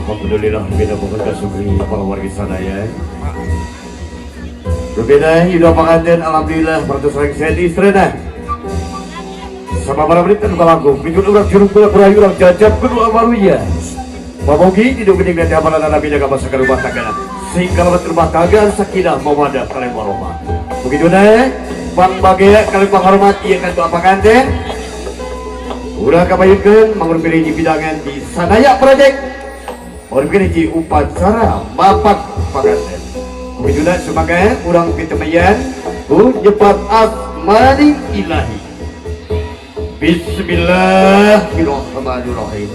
Alhamdulillah beda bukan kasugri para warga sadaya. Berbeda hidup pengantin alhamdulillah beratus orang sedi istrena. Sama para berita luka lagu, minum orang jurung pura-pura orang jajab kedua barunya. Mamogi hidup gede dan amalan anak bida ke masa rumah tangga. Sehingga lebat rumah tangga sakinah mawadah kalian warahmah. Begitu deh, bang bagai kalian menghormati akan doa pengantin. Udah kabayukeun mangun pilih di bidangan di Sanaya Project. Orang pilih di upacara bapak pengantin. Begitu deh sebagai urang pitemayan jepat asmani ilahi. Bismillahirrahmanirrahim.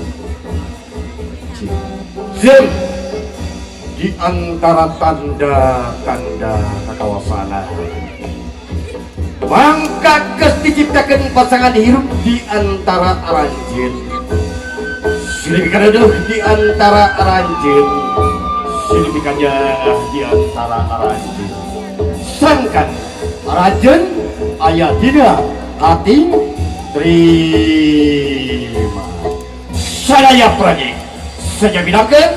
Zim di antara tanda-tanda kekawasanan mangka kes diciptakan pasangan hidup di antara aranjin silimikan aduh di antara aranjin silimikannya di antara aranjin sangkan aranjin ayat tidak hati terima Sanaya Project saja bidangkan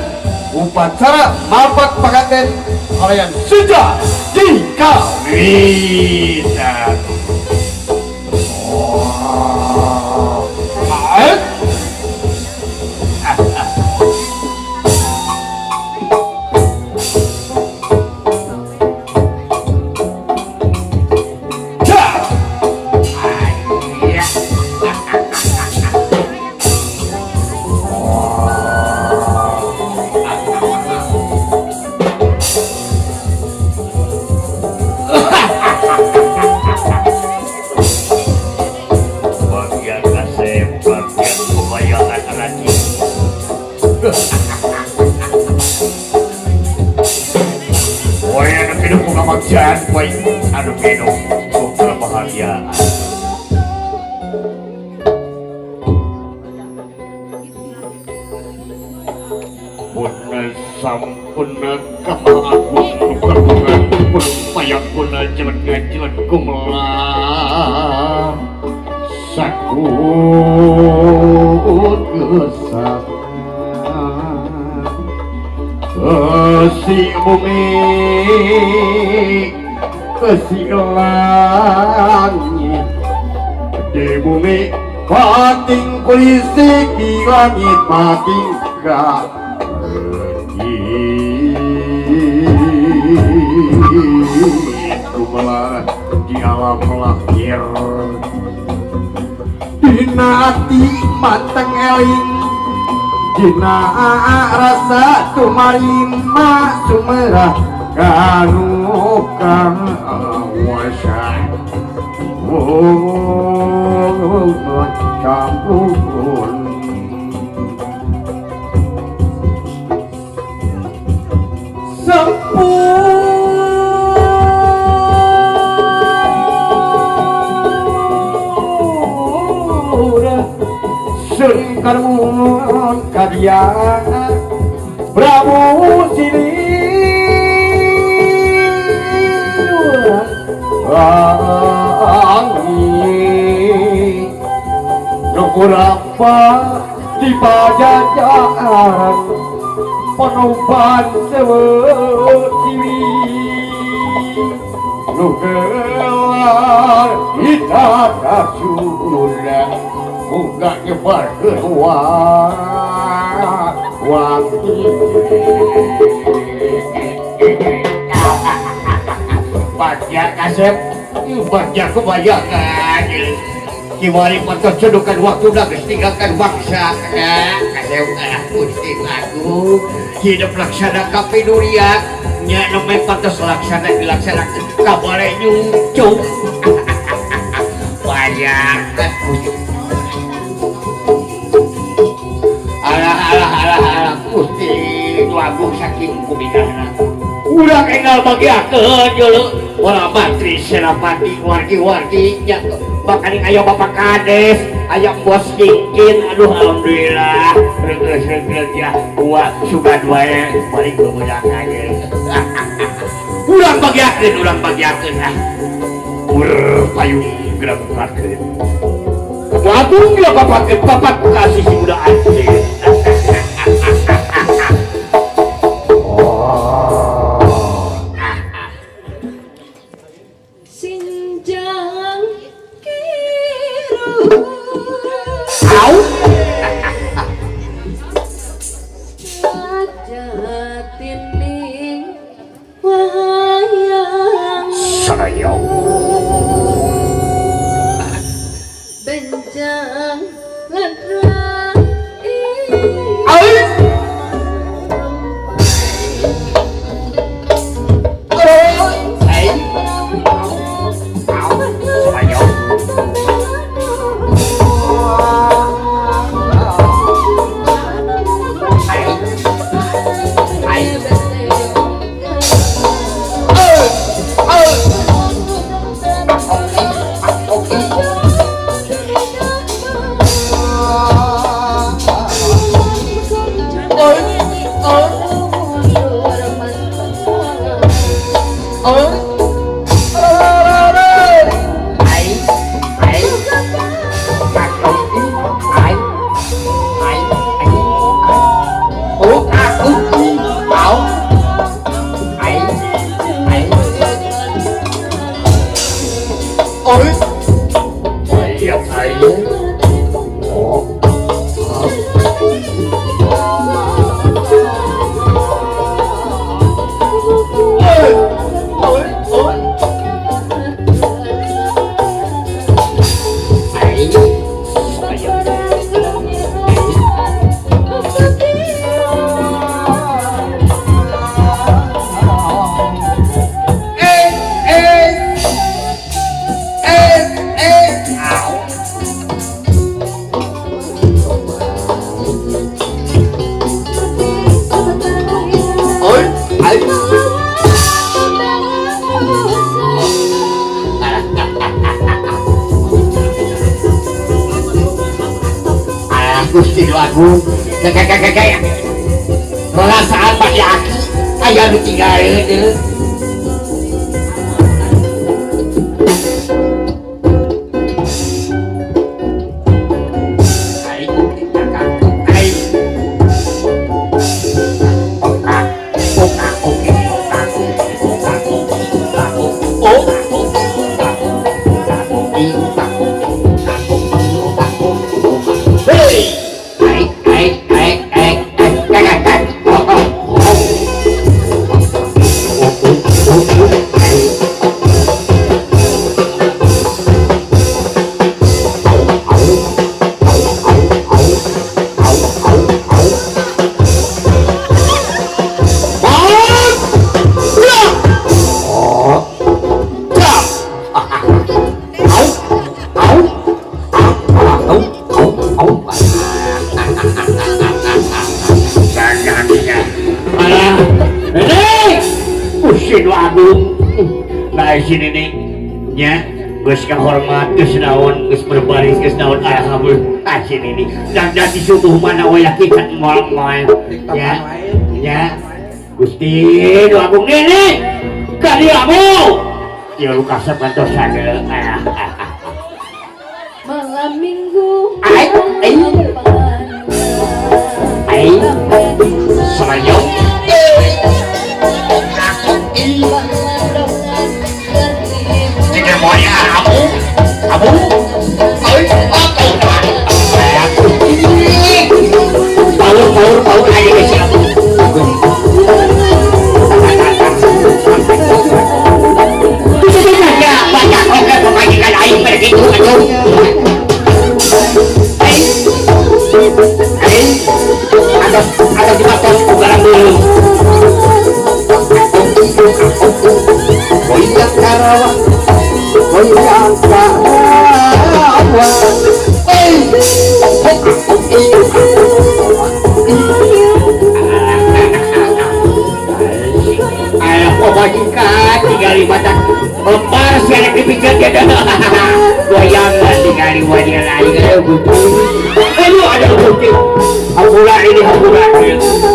upacara mapak pengantin kalian sudah dikawinkan. Aduh minum kebahagiaan. Puna sampuna kamagus keberungan pun payakuna jelek-jelek kumlah sakut kesat si bumi si langit di bumi pating polisi di langit pating itu malah di alam lahir dina hati mateng eling dina rasa tumarima sumerah kanu kawasan campur sempurna sering karmun kadia Prabu angin nukurapa di pajajaran penuban seweciwi nukelar kita kasurula buka nyebar keluar wangi Bagja kasep Bagja kebayangan Kiwari pantas jodohkan waktu dah tinggalkan bangsa kasep Gusti lagu hidup laksana kape durian nya namanya pantas laksana dilaksanakan kabare nyucuk banyak alah Gusti lagu saking kumidana udah kenal bagiakeun jeung wala mantri senapati wargi-wargi nya bakaning aya Bapak Kades aya Bos Kingkin aduh alhamdulillah regeus ya buat sugan wae balik bebudak aja urang bagiakeun payung gerak bukakeun waduh ya Bapak kasih si budak asih Jatining wayang sayang benjang ladrai Gusti Agung kayak perasaan Pak Yaki aya nu tinggalin deui sini nih nya geus kahormat geus naon geus berbaris geus naon alhamdulillah sini nih dan disuguh mana we kita moal-moal ya ya Gusti Nu Agung ini kaliamu ya lu kasep kantosan malam minggu selayong kamu tahu aja guys ya banyak oke pemajikan aing begitu aduh ada di atas ugaran dulu goyang Karawang goyang Karawang pemajikan tinggal batak lembar siaran dipikir dia goyangan tinggal wajah lain aduh ada bukti hambulan ini hambulan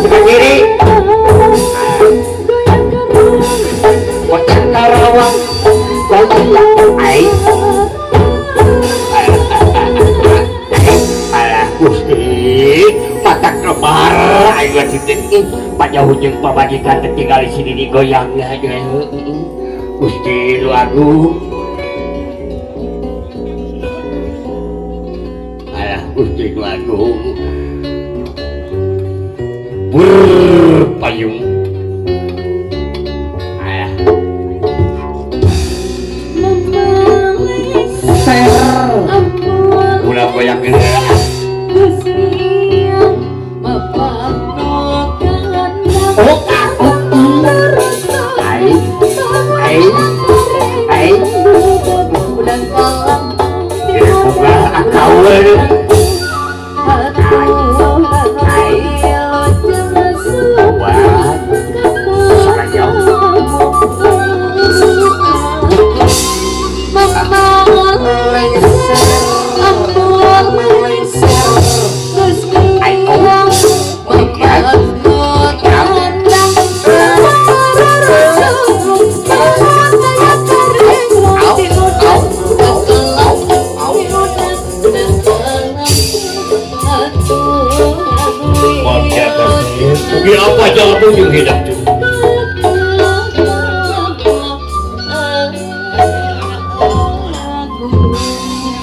kita kiri goyang Karawang goyang aing alah Gusti patak lebar ayo titik pada hujung pemajikan tertinggal di sini digoyangnya aja Gusti Nu Agung alah Gusti Nu Agung payung. Ayah. Ulah banyak gerak. Mungkin apa jalan pun yang hidup tu.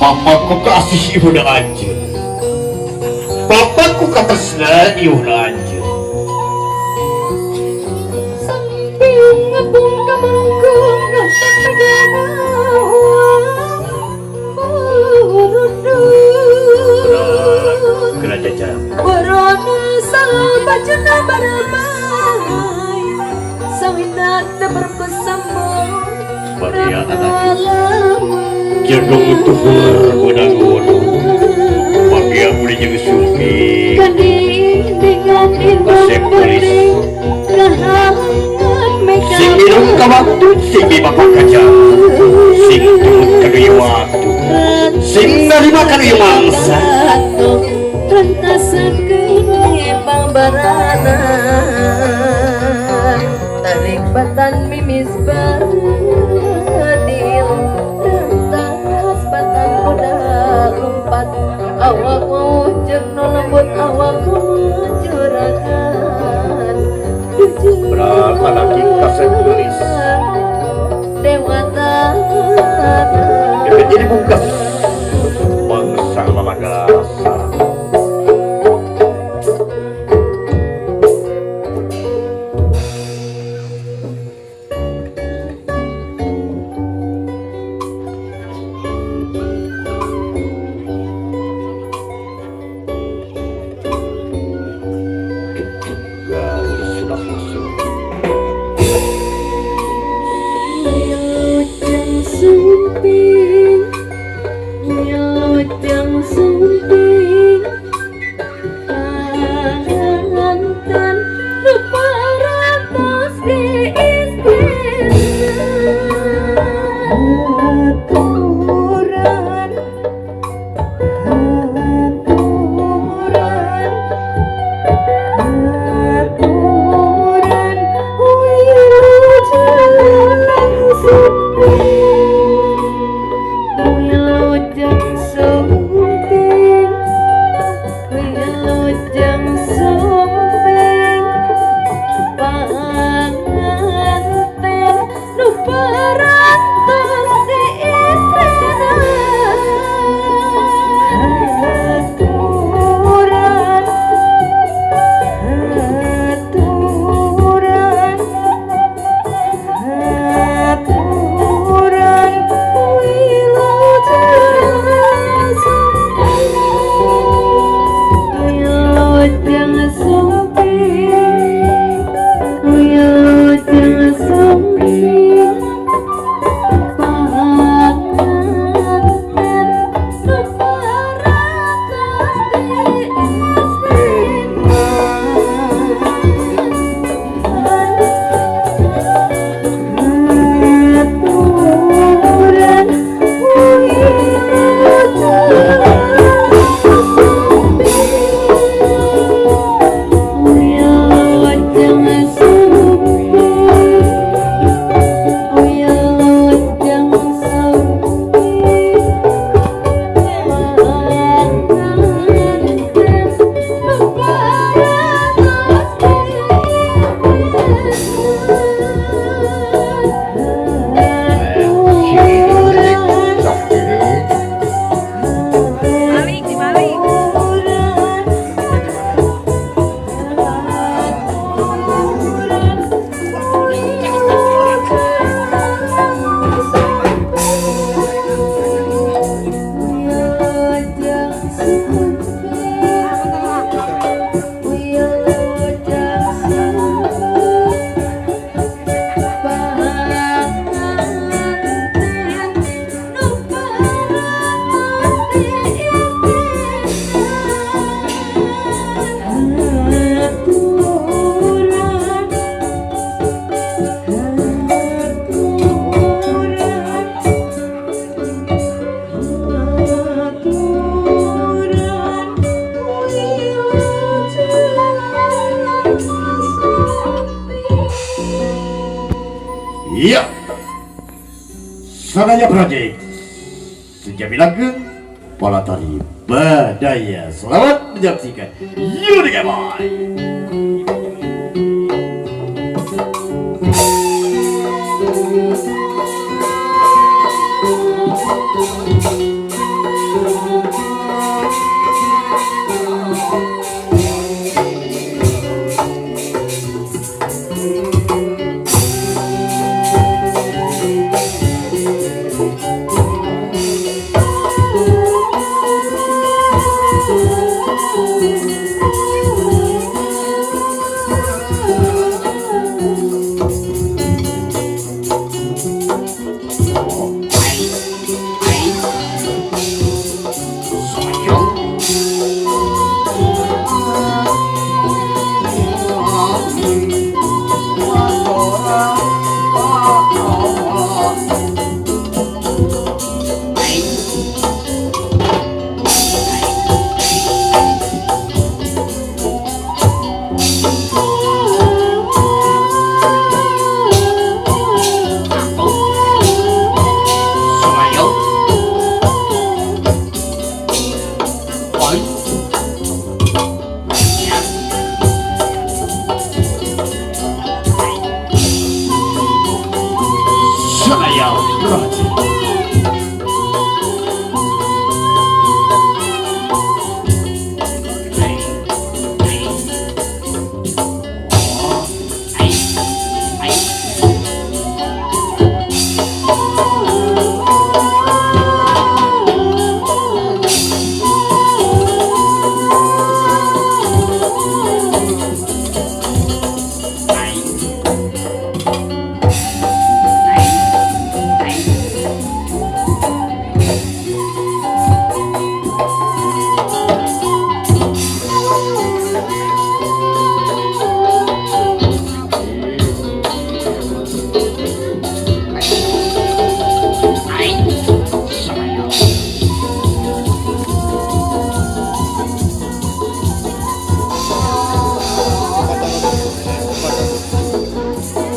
Papaku kasih ibu dah aja. Papaku kata senang ibu dah aja. Kena jajan. Maria anak jadong itu bergoda-goda bagi aku dijadi suami kasih polis sing minum ke waktu sing di bapak kaca sing turut kedui waktu sing nerima kedui mangsa tarik batan mimis berdil rentas batan kuda lompat awakmu jerno lembut awakmu juragan berapa lagi kasih polis dewata jadi bungkas bangsa Mamagasa. Iya. Sananya project. Sejamilakeun pola tari Badaya. Selamat menyaksikan. Yuk boy.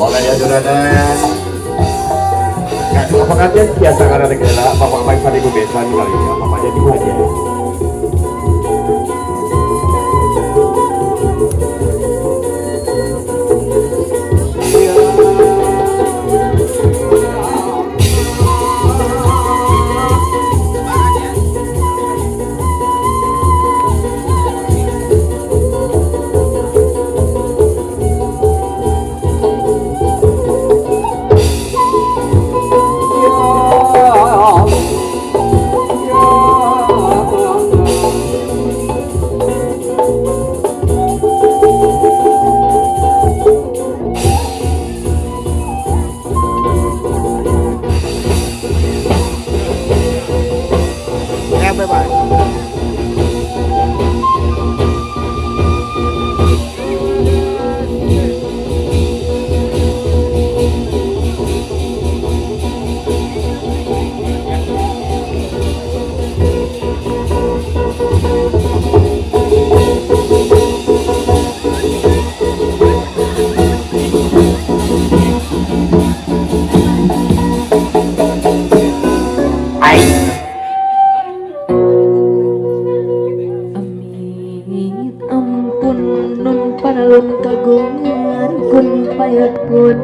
Makanya juragan nggak cuma pengantin biasa karena negara bapak baik tadi gue biasa nih kali ya mamanya di aja. Kagungan kun payat kun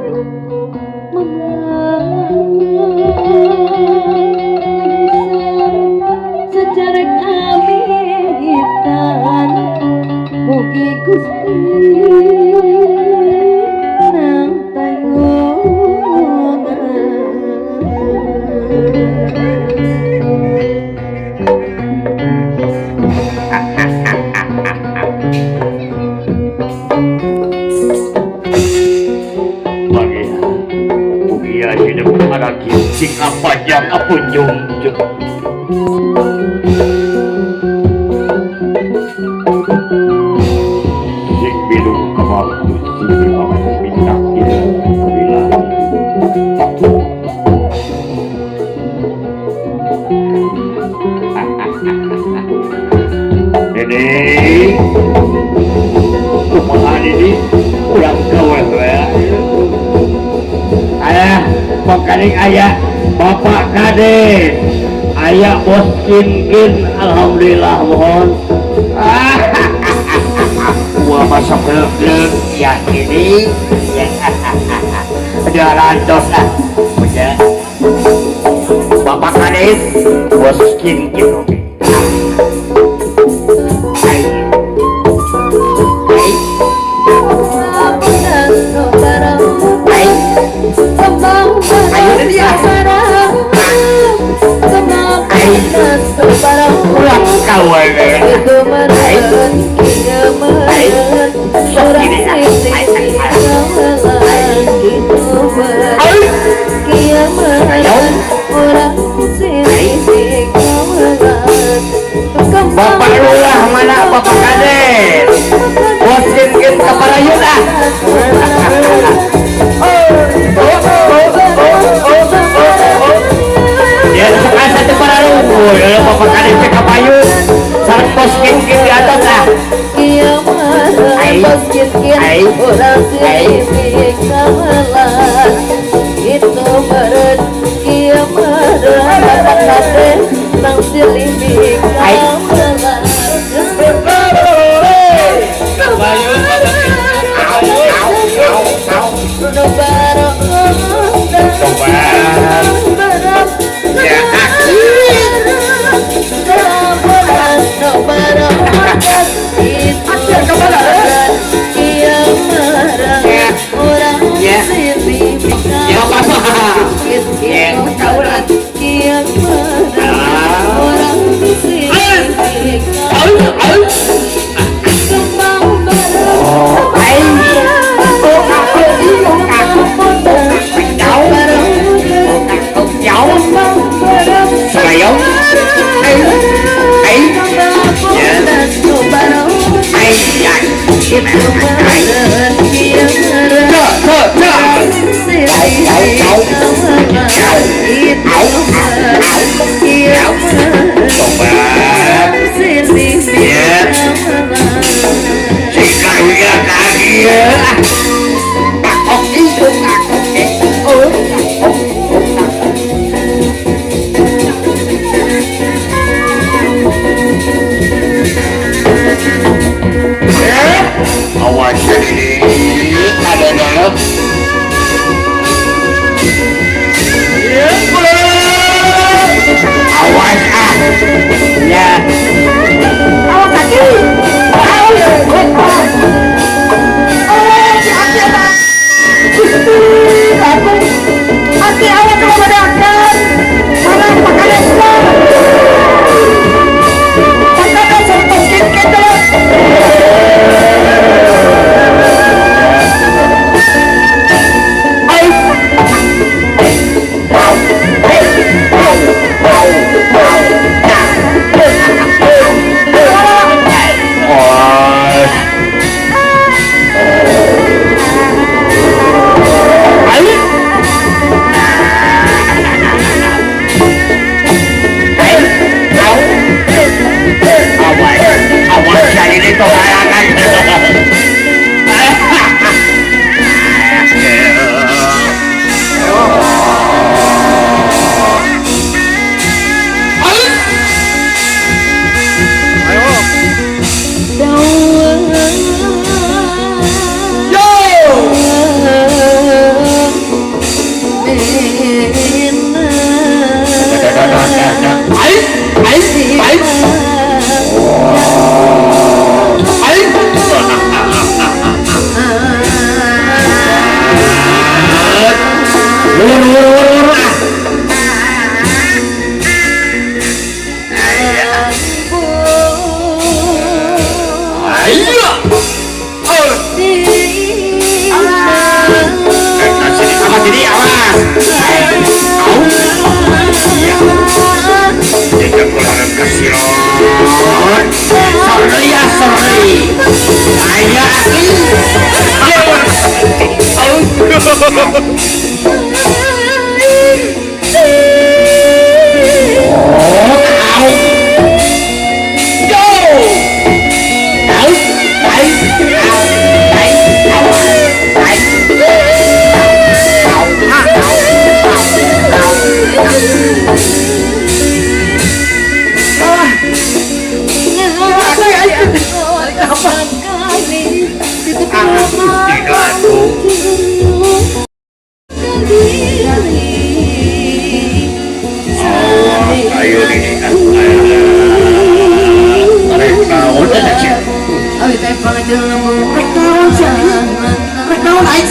secara kamitan mugi Gusti nang tayungan. Sing apa yang aku nyunjuk sing biru kamar sing amat bintang dia bilang ini kumaha ini kurang kawan ya ayah Gandeng ayah Bapak Kades, ayah Bos Kinkin, alhamdulillah mohon. Gua masuk gelap ya ini, udah lantos lah, udah. Bapak Kades, Bos Kinkin, oke. Bapak Lurah mana Bapak Kades? Bosin ke Parayun ah. Ya sekarang satu Parayun. Ya Bapak Kades ke Kapayun. Sarang Bosin ke di atas ah. Itu meren kia meren kade nang silimi kamelan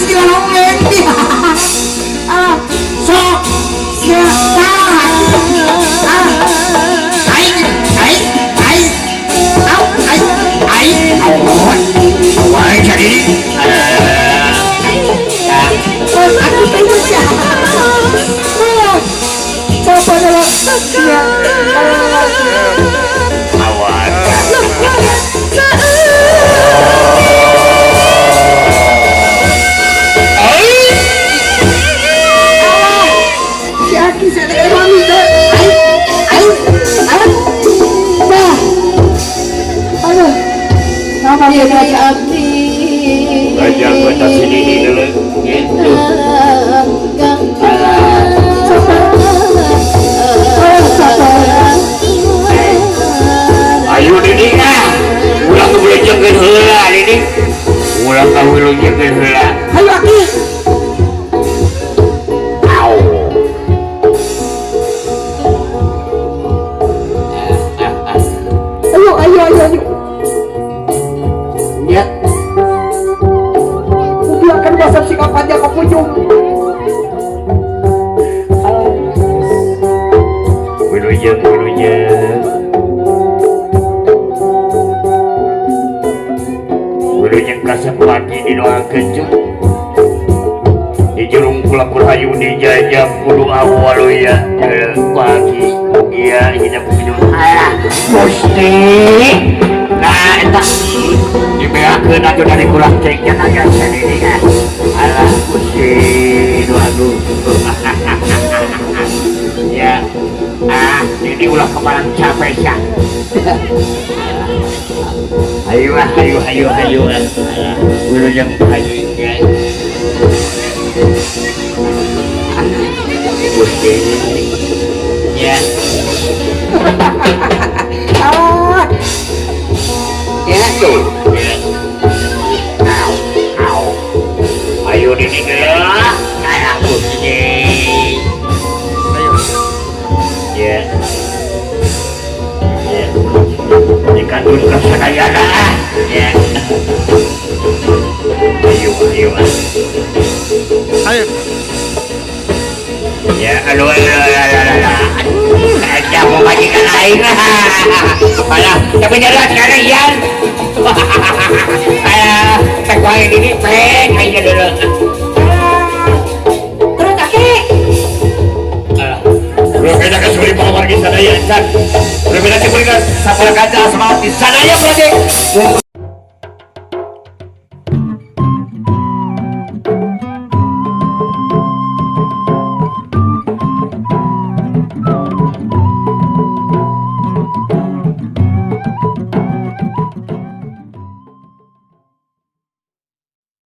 kira nongeng ah sok siapa Wah, jadi aku pengen siapa siapa adalah si Aki saya dengan mami apa Diri dia abdi aja kota sini dulu gitu. Ayo Didi ah, ulang ke boleh jengkel heula Didi, ulang ke boleh jengkel heula. ayo Aki Au. ayo Ya, biarkan dasar sikap aja ke pujung wilujeng. Wilujeng kasepati di doa kecut. Di jerung pula hayu di jajab kudu awal ya pagi mugia hidup hidup ayah Gusti. Nah eta dibeakeun atuh dari kurang ceknya naga sendiri kan. Alah Gusti aduh. Ya. Ini ulah kemarin capek ya. Ayo. Wilujeng hayu ya. Gusti ya ya tuh ayo ini gelah kayak Gusti ya dikandung kesadayana ya ayo ya aduh aja mau majikan aing alah tapi jelas sekarang ya alah tak wae ini peng aja dulu terus Aki alah belum beda kan suri bawa pergi sana ya San belum beda sih pergi sapal kaca sama di sana ya berarti